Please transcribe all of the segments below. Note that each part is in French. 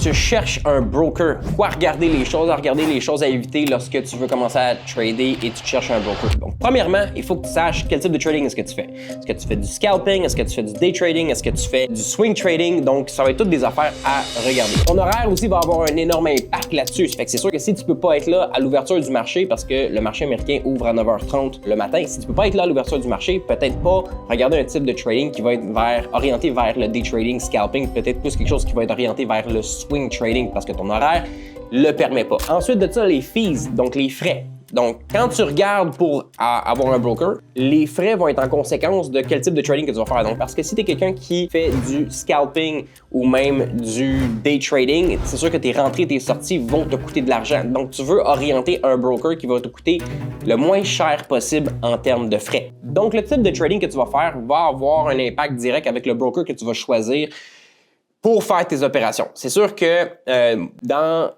tu cherches un broker, quoi regarder les choses à éviter lorsque tu veux commencer à trader et tu cherches un broker. Donc, premièrement, il faut que tu saches quel type de trading est-ce que tu fais. Est-ce que tu fais du scalping? Est-ce que tu fais du day trading? Est-ce que tu fais du swing trading? Donc, ça va être toutes des affaires à regarder. Ton horaire aussi va avoir un énorme impact là-dessus. Fait que c'est sûr que si tu peux pas être là à l'ouverture du marché, parce que le marché américain ouvre à 9h30 le matin, si tu peux pas être là à l'ouverture du marché, peut-être pas regarder un type de trading qui va être orienté vers le day trading, scalping, peut-être plus quelque chose qui va être orienté vers le swing trading parce que ton horaire le permet pas. Ensuite de ça, les fees, donc les frais. Donc, quand tu regardes pour avoir un broker, les frais vont être en conséquence de quel type de trading que tu vas faire. Donc, parce que si tu es quelqu'un qui fait du scalping ou même du day trading, c'est sûr que tes rentrées et tes sorties vont te coûter de l'argent. Donc, tu veux orienter un broker qui va te coûter le moins cher possible en termes de frais. Donc, le type de trading que tu vas faire va avoir un impact direct avec le broker que tu vas choisir pour faire tes opérations. C'est sûr que dans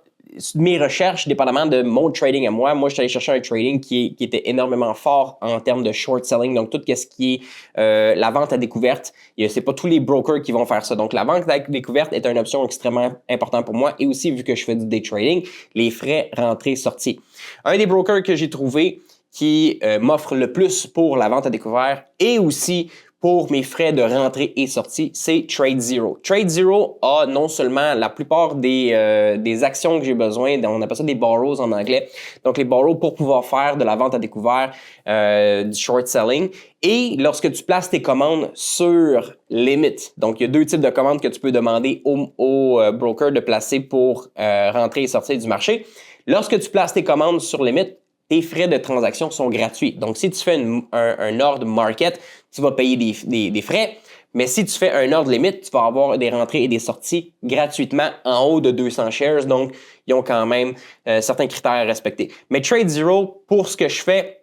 mes recherches, dépendamment de mon trading à moi, je suis allé chercher un trading qui était énormément fort en termes de short selling. Donc, tout ce qui est la vente à découverte, c'est pas tous les brokers qui vont faire ça. Donc, la vente à découverte est une option extrêmement importante pour moi. Et aussi, vu que je fais du day trading, les frais rentrées-sorties. Un des brokers que j'ai trouvé qui m'offre le plus pour la vente à découvert et aussi pour mes frais de rentrée et sortie, c'est TradeZero. TradeZero a non seulement la plupart des actions que j'ai besoin, on appelle ça des borrows en anglais, donc les borrows pour pouvoir faire de la vente à découvert, du short selling. Et lorsque tu places tes commandes sur Limit, donc il y a deux types de commandes que tu peux demander au broker de placer pour rentrer et sortir du marché. Lorsque tu places tes commandes sur Limit, tes frais de transaction sont gratuits. Donc, si tu fais un ordre market, tu vas payer des frais. Mais si tu fais un ordre limite, tu vas avoir des rentrées et des sorties gratuitement en haut de 200 shares. Donc, ils ont quand même certains critères à respecter. Mais TradeZero, pour ce que je fais,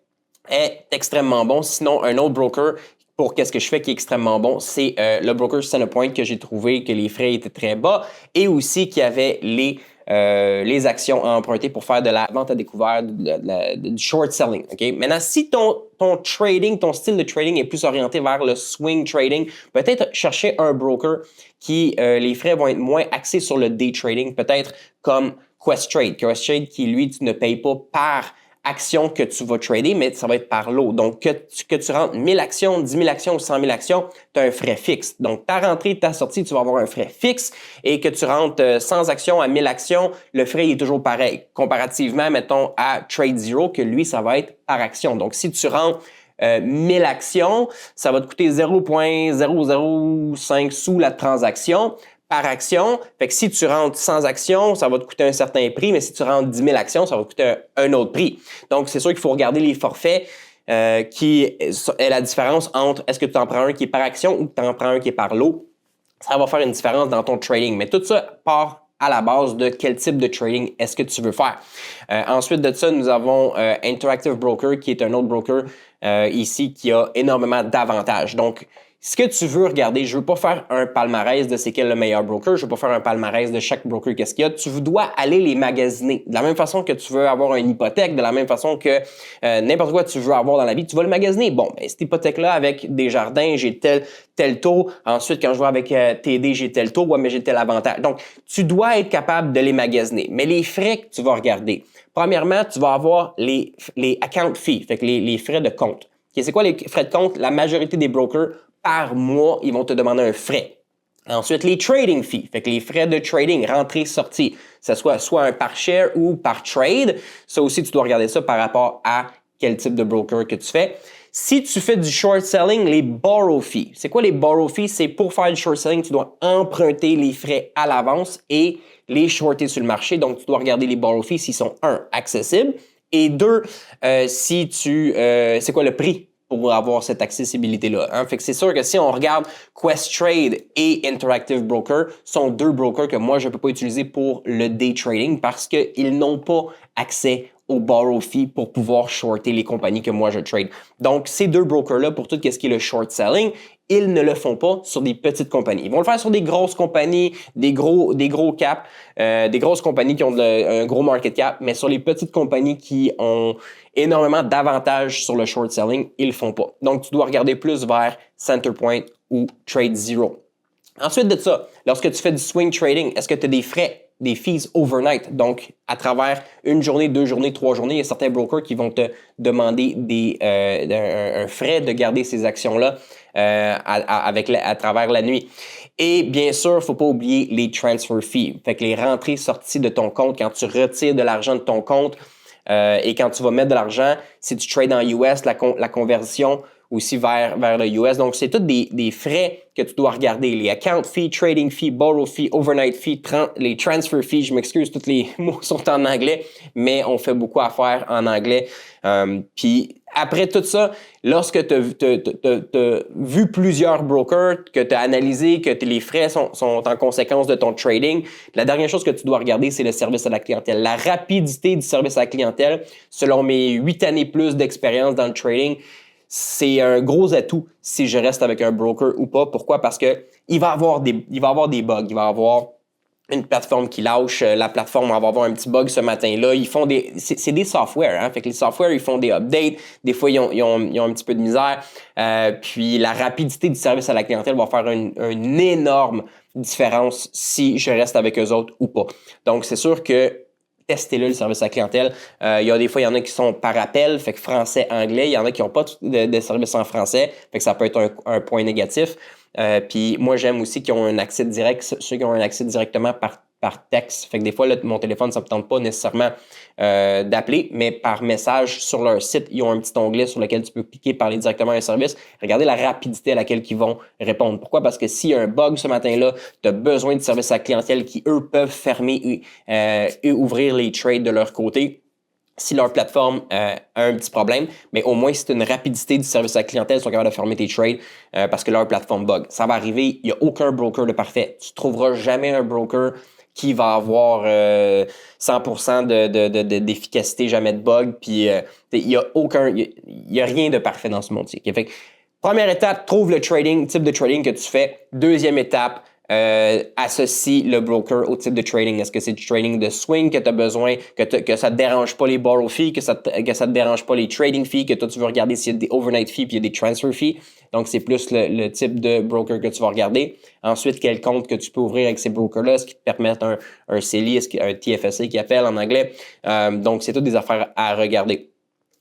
est extrêmement bon. Sinon, un autre broker pour qu'est-ce que je fais qui est extrêmement bon, c'est le broker Centerpoint que j'ai trouvé que les frais étaient très bas et aussi qu'il y avait les actions à emprunter pour faire de la vente à découvert, du short selling. Okay? Maintenant, si ton trading, ton style de trading est plus orienté vers le swing trading, peut-être chercher un broker qui, les frais vont être moins axés sur le day trading, peut-être comme Questrade. Questrade qui, lui, tu ne payes pas par action que tu vas trader, mais ça va être par lot. Donc, que tu rentres 1000 actions, 10 000 actions ou 100 000 actions, tu as un frais fixe. Donc, ta rentrée, ta sortie, tu vas avoir un frais fixe et que tu rentres 100 actions à 1000 actions, le frais est toujours pareil. Comparativement, mettons, à TradeZero, que lui, ça va être par action. Donc, si tu rentres 1000 actions, ça va te coûter 0,005 sous la transaction par action. Fait que si tu rentres 100 actions, ça va te coûter un certain prix, mais si tu rentres 10 000 actions, ça va te coûter un autre prix. Donc, c'est sûr qu'il faut regarder les forfaits qui est la différence entre est-ce que tu en prends un qui est par action ou tu en prends un qui est par lot. Ça va faire une différence dans ton trading. Mais tout ça part à la base de quel type de trading est-ce que tu veux faire. Ensuite de ça, nous avons Interactive Broker qui est un autre broker ici qui a énormément d'avantages. Donc, ce que tu veux regarder, je veux pas faire un palmarès de c'est quel le meilleur broker, je veux pas faire un palmarès de chaque broker qu'est-ce qu'il y a. Tu dois aller les magasiner. De la même façon que tu veux avoir une hypothèque, de la même façon que n'importe quoi tu veux avoir dans la vie, tu vas le magasiner. Bon, ben, cette hypothèque-là avec Desjardins, j'ai tel taux. Ensuite, quand je vais avec TD, j'ai tel taux. Ouais, mais j'ai tel avantage. Donc, tu dois être capable de les magasiner. Mais les frais que tu vas regarder, premièrement, tu vas avoir les account fees, fait que les frais de compte. Okay, c'est quoi les frais de compte? La majorité des brokers, par mois, ils vont te demander un frais. Ensuite, les trading fees, fait que les frais de trading, rentrée-sortie, que ce soit un par share ou par trade, ça aussi, tu dois regarder ça par rapport à quel type de broker que tu fais. Si tu fais du short selling, les borrow fees. C'est quoi les borrow fees? C'est pour faire du short selling, tu dois emprunter les frais à l'avance et les shorter sur le marché. Donc, tu dois regarder les borrow fees s'ils sont, accessibles et deux, c'est quoi le prix pour avoir cette accessibilité-là. Hein? Fait que c'est sûr que si on regarde Questrade et Interactive Broker, sont deux brokers que moi, je ne peux pas utiliser pour le day trading parce qu'ils n'ont pas accès au borrow fee pour pouvoir shorter les compagnies que moi je trade. Donc, ces deux brokers-là, pour tout ce qui est le short selling, ils ne le font pas sur des petites compagnies. Ils vont le faire sur des grosses compagnies, des gros caps, des grosses compagnies qui ont un gros market cap, mais sur les petites compagnies qui ont énormément d'avantages sur le short selling, ils le font pas. Donc, tu dois regarder plus vers Centerpoint ou TradeZero. Ensuite de ça, lorsque tu fais du swing trading, est-ce que tu as des frais? des fees overnight. Donc, à travers une journée, 2 journées, 3 journées, il y a certains brokers qui vont te demander un frais de garder ces actions-là à travers la nuit. Et bien sûr, il ne faut pas oublier les transfer fees. Fait que les rentrées-sorties de ton compte, quand tu retires de l'argent de ton compte et quand tu vas mettre de l'argent, si tu trades en US, la conversion aussi vers le US. Donc, c'est tous des frais que tu dois regarder. Les account fees, trading fees, borrow fees, overnight fees, les transfer fees. Je m'excuse, tous les mots sont en anglais, mais on fait beaucoup à faire en anglais. Puis après tout ça, lorsque tu as vu plusieurs brokers, que tu as analysé, que les frais sont en conséquence de ton trading, la dernière chose que tu dois regarder, c'est le service à la clientèle. La rapidité du service à la clientèle, selon mes 8 années plus d'expérience dans le trading, c'est un gros atout si je reste avec un broker ou pas. Pourquoi? Parce que il va avoir des bugs. Il va avoir une plateforme qui lâche. La plateforme va avoir un petit bug ce matin-là. C'est des softwares, hein? Fait que les softwares, ils font des updates. Des fois, ils ont un petit peu de misère. Puis la rapidité du service à la clientèle va faire une énorme différence si je reste avec eux autres ou pas. Donc, c'est sûr que testez-le, le service à la clientèle. Il y en a qui sont par appel, fait que français-anglais. Il y en a qui n'ont pas de service en français, fait que ça peut être un point négatif. Puis moi, j'aime aussi qu'ils ont un accès direct, ceux qui ont un accès directement par texte. Fait que des fois, là, mon téléphone, ça ne me tente pas nécessairement d'appeler, mais par message sur leur site, ils ont un petit onglet sur lequel tu peux cliquer, parler directement à un service. Regardez la rapidité à laquelle ils vont répondre. Pourquoi? Parce que s'il y a un bug ce matin-là, tu as besoin de services à la clientèle qui, eux, peuvent fermer et ouvrir les trades de leur côté. Si leur plateforme a un petit problème, mais au moins, c'est une rapidité du service à la clientèle, ils sont capables de fermer tes trades parce que leur plateforme bug. Ça va arriver, il n'y a aucun broker de parfait. Tu ne trouveras jamais un broker qui va avoir 100% d'efficacité, jamais de bug, puis il y a rien de parfait dans ce monde-ci. Okay? Fait que, première étape, trouve le type de trading que tu fais. Deuxième étape, associe le broker au type de trading. Est-ce que c'est du trading de swing que tu as besoin, que ça te dérange pas les borrow fees, que ça te dérange pas les trading fees, que toi tu veux regarder s'il y a des overnight fees puis il y a des transfer fees. Donc, c'est plus le type de broker que tu vas regarder. Ensuite, quel compte que tu peux ouvrir avec ces brokers-là, est-ce qu'ils te permettent un CELI, un TFSA qui appelle en anglais. Donc, c'est toutes des affaires à regarder.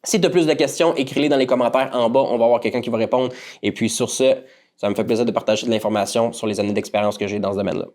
Si tu as plus de questions, écris-les dans les commentaires en bas. On va avoir quelqu'un qui va répondre. Et puis, sur ce, ça me fait plaisir de partager de l'information sur les années d'expérience que j'ai dans ce domaine-là.